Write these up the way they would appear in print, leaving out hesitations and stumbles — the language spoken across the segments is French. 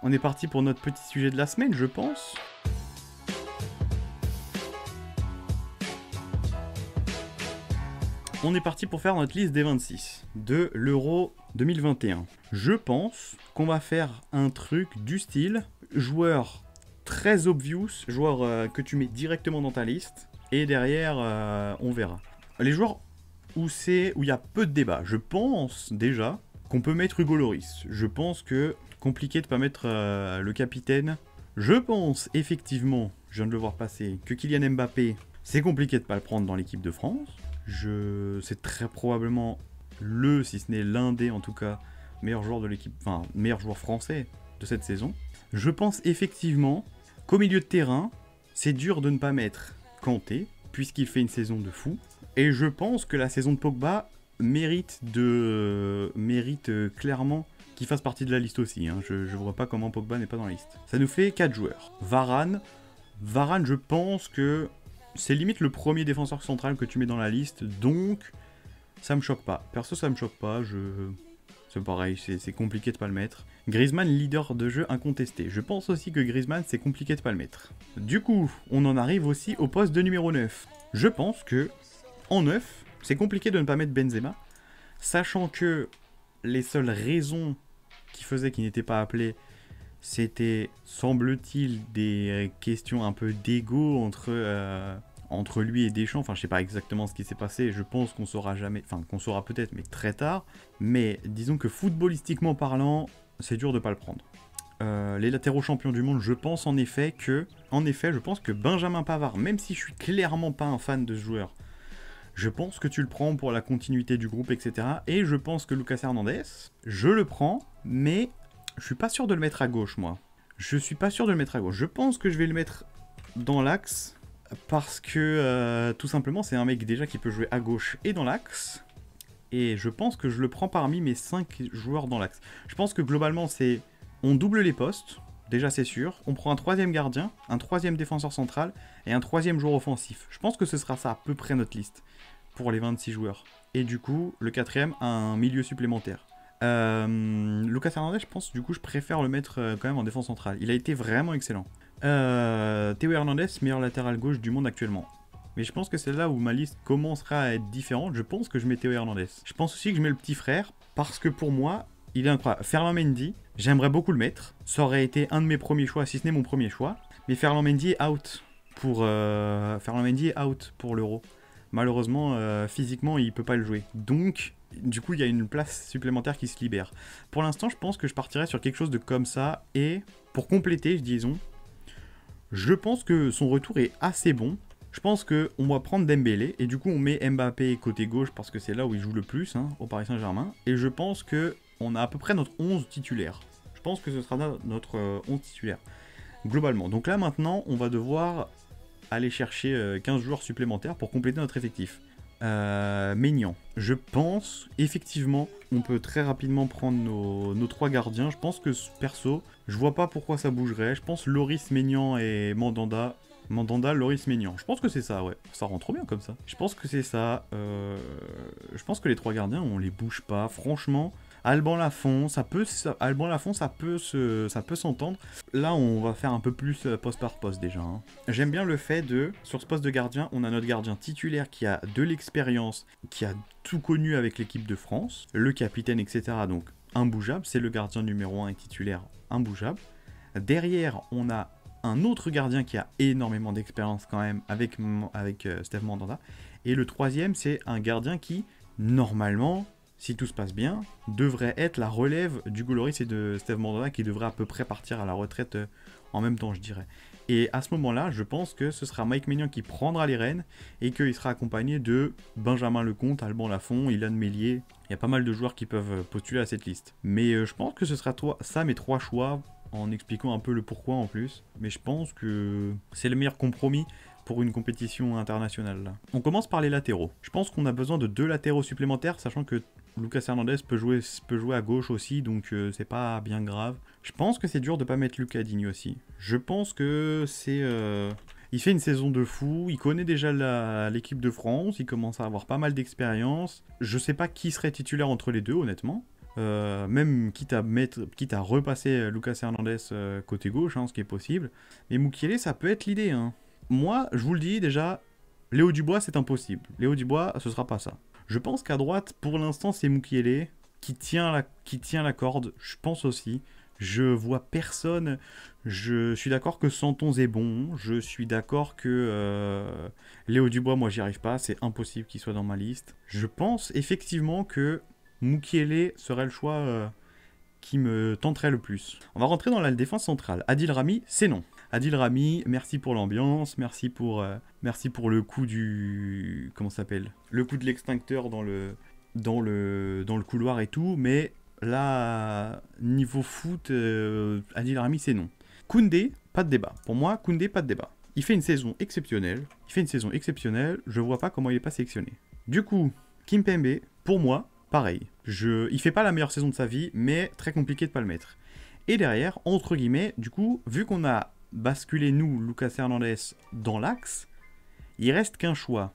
On est parti pour notre petit sujet de la semaine, je pense. On est parti pour faire notre liste des 26 de l'Euro 2021. Je pense qu'on va faire un truc du style joueur très obvious, joueur que tu mets directement dans ta liste, et derrière on verra. Les joueurs où il y a peu de débat, je pense déjà qu'on peut mettre Hugo Lloris. Je pense que compliqué de pas mettre le capitaine. Je pense effectivement, je viens de le voir passer, que Kylian Mbappé, c'est compliqué de pas le prendre dans l'équipe de France. C'est très probablement si ce n'est l'un des en tout cas, meilleurs joueurs de l'équipe, enfin meilleur joueur français de cette saison. Je pense effectivement qu'au milieu de terrain, c'est dur de ne pas mettre Kanté, puisqu'il fait une saison de fou. Et je pense que la saison de Pogba mérite clairement qu'il fasse partie de la liste aussi. Hein. Je vois pas comment Pogba n'est pas dans la liste. Ça nous fait 4 joueurs. Varane, je pense que c'est limite le premier défenseur central que tu mets dans la liste, donc ça me choque pas. Perso, ça me choque pas, c'est pareil, c'est compliqué de pas le mettre. Griezmann, leader de jeu incontesté. Je pense aussi que Griezmann, c'est compliqué de pas le mettre. Du coup, on en arrive aussi au poste de numéro 9. Je pense que, en 9, c'est compliqué de ne pas mettre Benzema, sachant que les seules raisons qui faisaient qu'il n'était pas appelé, c'était, semble-t-il, des questions un peu d'ego entre lui et Deschamps. Enfin, je sais pas exactement ce qui s'est passé. Je pense qu'on saura jamais, enfin qu'on saura peut-être, mais très tard. Mais disons que footballistiquement parlant, c'est dur de pas le prendre. Les latéraux champions du monde, je pense en effet, je pense que Benjamin Pavard, même si je suis clairement pas un fan de ce joueur, je pense que tu le prends pour la continuité du groupe, etc. Et je pense que Lucas Hernandez, je le prends, mais je suis pas sûr de le mettre à gauche, moi. Je suis pas sûr de le mettre à gauche. Je pense que je vais le mettre dans l'axe, parce que tout simplement, c'est un mec déjà qui peut jouer à gauche et dans l'axe. Et je pense que je le prends parmi mes 5 joueurs dans l'axe. Je pense que globalement, on double les postes, déjà c'est sûr. On prend un 3e gardien, un 3e défenseur central et un 3e joueur offensif. Je pense que ce sera ça à peu près notre liste pour les 26 joueurs. Et du coup, le 4e, un milieu supplémentaire. Lucas Hernandez, je pense, du coup, je préfère le mettre quand même en défense centrale. Il a été vraiment excellent. Théo Hernandez, meilleur latéral gauche du monde actuellement. Mais je pense que c'est là où ma liste commencera à être différente. Je pense que je mets Théo Hernandez. Je pense aussi que je mets le petit frère, parce que pour moi, il est incroyable. Ferland Mendy, j'aimerais beaucoup le mettre. Ça aurait été un de mes premiers choix, si ce n'est mon premier choix. Mais Ferland Mendy est out pour l'Euro. Malheureusement, physiquement, il peut pas le jouer. Donc, du coup, il y a une place supplémentaire qui se libère. Pour l'instant, je pense que je partirai sur quelque chose de comme ça. Et pour compléter, disons, je pense que son retour est assez bon. Je pense qu'on va prendre Dembélé. Et du coup, on met Mbappé côté gauche parce que c'est là où il joue le plus, hein, au Paris Saint-Germain. Et je pense qu'on a à peu près notre 11 titulaire. Je pense que ce sera notre 11 titulaire, globalement. Donc là, maintenant, on va devoir aller chercher 15 joueurs supplémentaires pour compléter notre effectif. Maignan. Je pense, effectivement, on peut très rapidement prendre nos 3 gardiens. Je pense que, perso, je vois pas pourquoi ça bougerait. Je pense Loris, Maignan et Mandanda. Mandanda, Loris, Maignan. Je pense que c'est ça, ouais. Ça rend trop bien comme ça. Je pense que c'est ça. Je pense que les 3 gardiens, on les bouge pas. Franchement, Alban Lafont, ça peut s'entendre. Là, on va faire un peu plus poste par poste déjà. Hein. J'aime bien le fait sur ce poste de gardien, on a notre gardien titulaire qui a de l'expérience, qui a tout connu avec l'équipe de France, le capitaine, etc. Donc, imbougeable. C'est le gardien numéro 1 et titulaire, imbougeable. Derrière, on a un autre gardien qui a énormément d'expérience quand même avec Steve Mandanda. Et le 3e, c'est un gardien qui, normalement, si tout se passe bien, devrait être la relève d'Hugo Lloris et de Steve Mandanda qui devrait à peu près partir à la retraite en même temps, je dirais. Et à ce moment-là, je pense que ce sera Mike Maignan qui prendra les rênes et qu'il sera accompagné de Benjamin Lecomte, Alban Lafont, Ilan Meslier. Il y a pas mal de joueurs qui peuvent postuler à cette liste. Mais je pense que ce sera mes 3 choix, en expliquant un peu le pourquoi en plus. Mais je pense que c'est le meilleur compromis pour une compétition internationale. Là. On commence par les latéraux. Je pense qu'on a besoin de 2 latéraux supplémentaires, sachant que Lucas Hernandez peut jouer à gauche aussi, donc c'est pas bien grave. Je pense que c'est dur de pas mettre Lucas Digne aussi. Je pense que il fait une saison de fou, il connaît déjà l'équipe de France, il commence à avoir pas mal d'expérience. Je sais pas qui serait titulaire entre les deux, honnêtement. Même quitte à repasser Lucas Hernandez côté gauche, hein, ce qui est possible. Mais Mukiele, ça peut être l'idée. Hein. Moi, je vous le dis déjà, Léo Dubois, c'est impossible. Léo Dubois, ce sera pas ça. Je pense qu'à droite, pour l'instant, c'est Mukiele qui tient la corde. Je pense aussi. Je vois personne. Je suis d'accord que Santon est bon. Je suis d'accord que Léo Dubois, moi, j'y arrive pas. C'est impossible qu'il soit dans ma liste. Je pense effectivement que Mukiele serait le choix qui me tenterait le plus. On va rentrer dans la défense centrale. Adil Rami, c'est non. Adil Rami, merci pour l'ambiance, merci pour le coup du... Comment ça s'appelle? Le coup de l'extincteur dans le couloir et tout, mais là, niveau foot, Adil Rami, c'est non. Koundé, pas de débat. Pour moi, Koundé, pas de débat. Il fait une saison exceptionnelle. Je vois pas comment il est pas sélectionné. Du coup, Kimpembe, pour moi, pareil. Il fait pas la meilleure saison de sa vie, mais très compliqué de pas le mettre. Et derrière, entre guillemets, du coup, vu qu'on a basculé, nous, Lucas Hernandez, dans l'axe, il reste qu'un choix.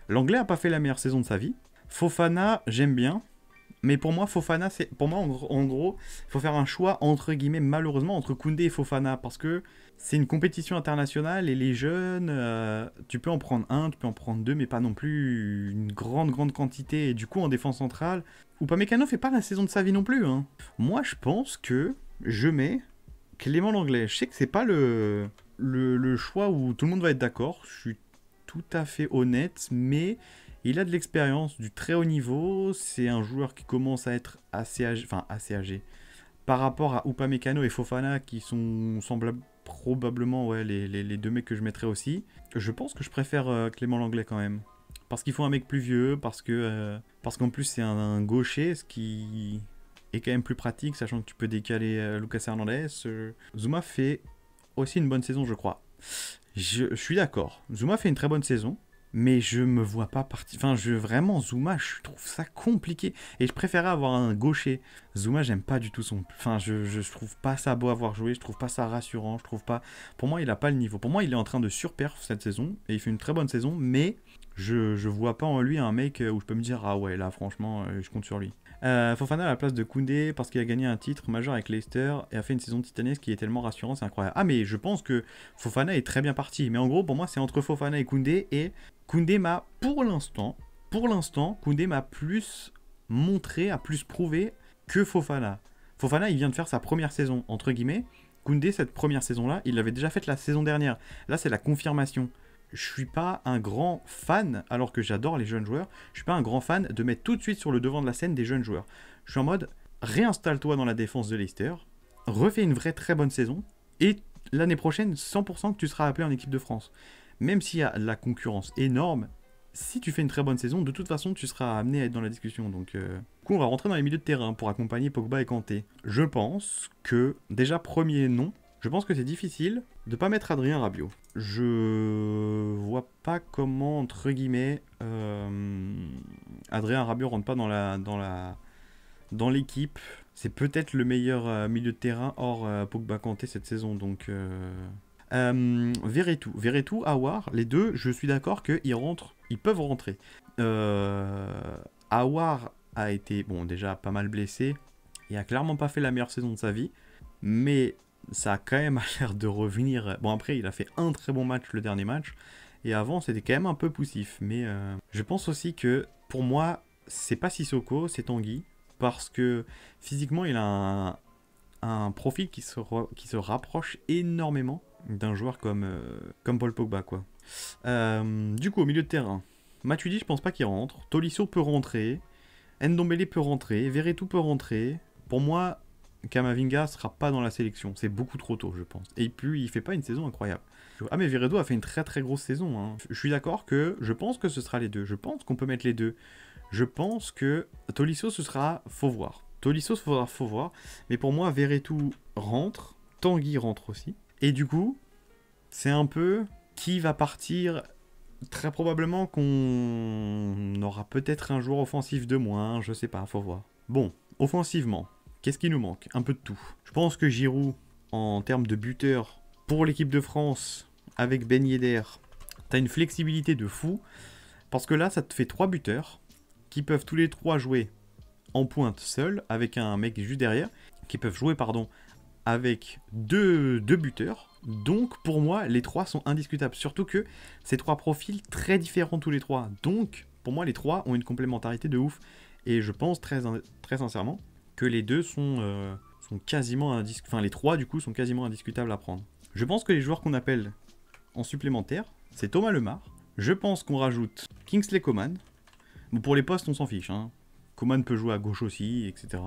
L'Anglais a pas fait la meilleure saison de sa vie. Fofana, j'aime bien. Mais pour moi, Fofana, c'est... Pour moi, en gros, il faut faire un choix, entre guillemets, malheureusement, entre Koundé et Fofana. Parce que c'est une compétition internationale et les jeunes, tu peux en prendre un, tu peux en prendre deux, mais pas non plus une grande quantité. Et du coup, en défense centrale, Upamecano fait pas la saison de sa vie non plus. Hein. Moi, je pense que je mets Clément Lenglet. Je sais que c'est pas le choix où tout le monde va être d'accord. Je suis tout à fait honnête, mais... Il a de l'expérience du très haut niveau, c'est un joueur qui commence à être assez âgé, par rapport à Upamecano et Fofana qui sont probablement ouais, les deux mecs que je mettrais aussi. Je pense que je préfère Clément Lenglet quand même, parce qu'il faut un mec plus vieux, parce qu'en plus c'est un gaucher, ce qui est quand même plus pratique, sachant que tu peux décaler Lucas Hernandez. Zouma fait aussi une bonne saison, je crois. Je suis d'accord, Zouma fait une très bonne saison. Mais je me vois pas partir. Enfin, vraiment, Zouma, je trouve ça compliqué. Et je préférais avoir un gaucher. Zouma, j'aime pas du tout son... Enfin, je trouve pas ça beau à voir jouer. Je trouve pas ça rassurant. Je trouve pas... Pour moi, il a pas le niveau. Pour moi, il est en train de surperf cette saison. Et il fait une très bonne saison. Mais je vois pas en lui un mec où je peux me dire, ah ouais, là, franchement, je compte sur lui. Fofana à la place de Koundé parce qu'il a gagné un titre majeur avec Leicester et a fait une saison titanesque qui est tellement rassurante, c'est incroyable. Ah mais je pense que Fofana est très bien parti. Mais en gros pour moi c'est entre Fofana et Koundé, et Koundé m'a pour l'instant, Koundé m'a plus montré, a plus prouvé que Fofana. Fofana il vient de faire sa première saison entre guillemets. Koundé cette première saison là, il l'avait déjà faite la saison dernière. Là c'est la confirmation. Je suis pas un grand fan, alors que j'adore les jeunes joueurs, je suis pas un grand fan de mettre tout de suite sur le devant de la scène des jeunes joueurs. Je suis en mode, réinstalle-toi dans la défense de Leicester, refais une vraie très bonne saison, et l'année prochaine, 100% que tu seras appelé en équipe de France. Même s'il y a la concurrence énorme, si tu fais une très bonne saison, de toute façon, tu seras amené à être dans la discussion. Donc, du coup, on va rentrer dans les milieux de terrain pour accompagner Pogba et Kanté. Je pense que, déjà, premier nom, je pense que c'est difficile de pas mettre Adrien Rabiot. Je vois pas comment, entre guillemets, Adrien Rabiot rentre pas dans l'équipe. C'est peut-être le meilleur milieu de terrain hors Pogba Kanté cette saison. Donc, Verretou, Aouar, les deux, je suis d'accord ils peuvent rentrer. Aouar a été, bon, déjà pas mal blessé. Il a clairement pas fait la meilleure saison de sa vie. Mais ça a quand même l'air de revenir. Bon, après, il a fait un très bon match le dernier match. Et avant, c'était quand même un peu poussif. Mais je pense aussi que, pour moi, c'est pas Sissoko, c'est Tanguy. Parce que physiquement, il a un profil qui se rapproche énormément d'un joueur comme Paul Pogba, quoi. Du coup, au milieu de terrain, Matuidi, je pense pas qu'il rentre. Tolisso peut rentrer. Ndombele peut rentrer. Verretou peut rentrer. Pour moi, Camavinga sera pas dans la sélection. C'est beaucoup trop tôt, je pense. Et puis, il fait pas une saison incroyable. Ah, mais Verretou a fait une très très grosse saison. Hein. Je suis d'accord que je pense que ce sera les deux. Je pense qu'on peut mettre les deux. Je pense que Tolisso, ce sera... Faut voir. Tolisso, faut voir. Mais pour moi, Verretou rentre. Tanguy rentre aussi. Et du coup, c'est un peu qui va partir. Très probablement qu'on aura peut-être un joueur offensif de moins. Je sais pas, faut voir. Bon, offensivement. Qu'est-ce qui nous manque? Un peu de tout. Je pense que Giroud, en termes de buteur, pour l'équipe de France, avec Ben Yedder, t'as une flexibilité de fou. Parce que là, ça te fait 3 buteurs qui peuvent tous les 3 jouer en pointe seul, avec un mec juste derrière, qui peuvent jouer, pardon, avec deux buteurs. Donc, pour moi, les 3 sont indiscutables. Surtout que ces 3 profils très différents tous les 3. Donc, pour moi, les 3 ont une complémentarité de ouf. Et je pense très sincèrement que les deux sont quasiment indiscutables. Enfin, les 3, du coup, sont quasiment indiscutables à prendre. Je pense que les joueurs qu'on appelle en supplémentaire, c'est Thomas Lemar. Je pense qu'on rajoute Kingsley Coman. Bon, pour les postes, on s'en fiche. Hein. Coman peut jouer à gauche aussi, etc.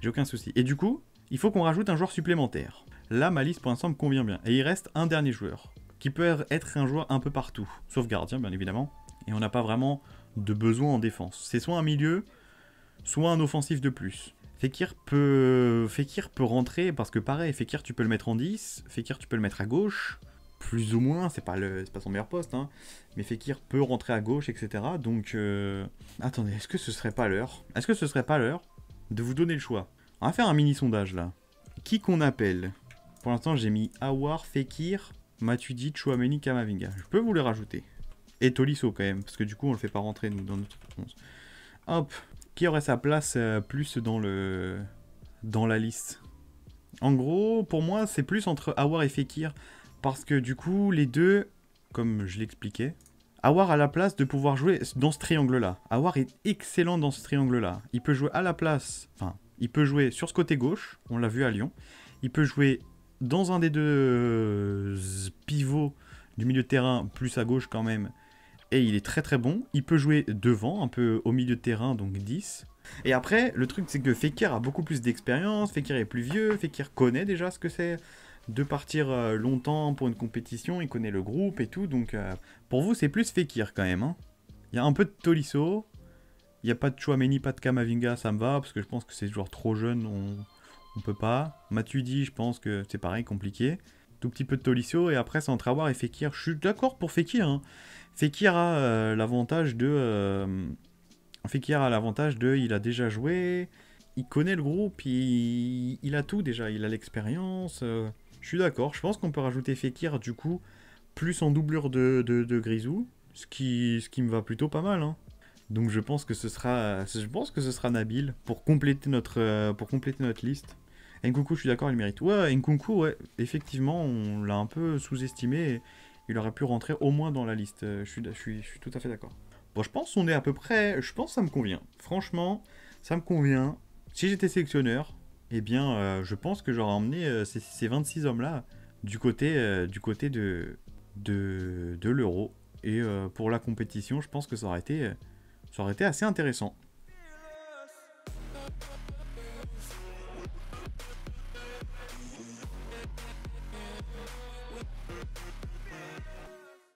J'ai aucun souci. Et du coup, il faut qu'on rajoute un joueur supplémentaire. Là, ma liste pour l'instant me convient bien. Et il reste un dernier joueur, qui peut être un joueur un peu partout. Sauf gardien, bien évidemment. Et on n'a pas vraiment de besoin en défense. C'est soit un milieu, soit un offensif de plus. Fekir peut rentrer, parce que pareil, Fekir tu peux le mettre en 10, Fekir tu peux le mettre à gauche, plus ou moins, c'est pas son meilleur poste, hein, mais Fekir peut rentrer à gauche, etc. Donc, attendez, est-ce que ce serait pas l'heure de vous donner le choix? On va faire un mini sondage là. Qui qu'on appelle? Pour l'instant j'ai mis Aouar, Fekir, Matuidi, Chouameni, Kamavinga. Je peux vous les rajouter. Et Tolisso quand même, parce que du coup on le fait pas rentrer nous dans notre 11. Hop. Qui aurait sa place plus dans la liste? En gros, pour moi, c'est plus entre Aouar et Fekir. Parce que du coup, les deux, comme je l'expliquais, Aouar a la place de pouvoir jouer dans ce triangle-là. Aouar est excellent dans ce triangle-là. Il peut jouer à la place... Enfin, il peut jouer sur ce côté gauche. On l'a vu à Lyon. Il peut jouer dans un des deux pivots du milieu de terrain, plus à gauche quand même. Et il est très très bon. Il peut jouer devant, un peu au milieu de terrain, donc 10. Et après, le truc c'est que Fekir a beaucoup plus d'expérience, Fekir est plus vieux, Fekir connaît déjà ce que c'est de partir longtemps pour une compétition, il connaît le groupe et tout, donc pour vous c'est plus Fekir quand même. Hein. Il y a un peu de Tolisso, il n'y a pas de Chouameni, pas de Kamavinga, ça me va, parce que je pense que c'est toujours trop jeune, on peut pas. Matuidi, je pense que c'est pareil, compliqué. Tout petit peu de Tolisso, et après c'est entre Aouar et Fekir. Je suis d'accord pour Fekir, hein. Fekir a l'avantage de... il a déjà joué, il connaît le groupe, il a tout déjà, il a l'expérience. Je suis d'accord, je pense qu'on peut rajouter Fekir du coup, plus en doublure de Grisou, ce qui me va plutôt pas mal. Hein. Donc je pense que ce sera Nabil pour compléter notre liste. Nkunku, je suis d'accord, il mérite. Ouais, Nkunku, ouais, effectivement, on l'a un peu sous-estimé. Et il aurait pu rentrer au moins dans la liste. Je suis tout à fait d'accord. Bon, je pense qu'on est à peu près... Je pense que ça me convient. Franchement, ça me convient. Si j'étais sélectionneur, eh bien, je pense que j'aurais emmené ces 26 hommes-là du côté de l'Euro. Et pour la compétition, je pense que ça aurait été assez intéressant.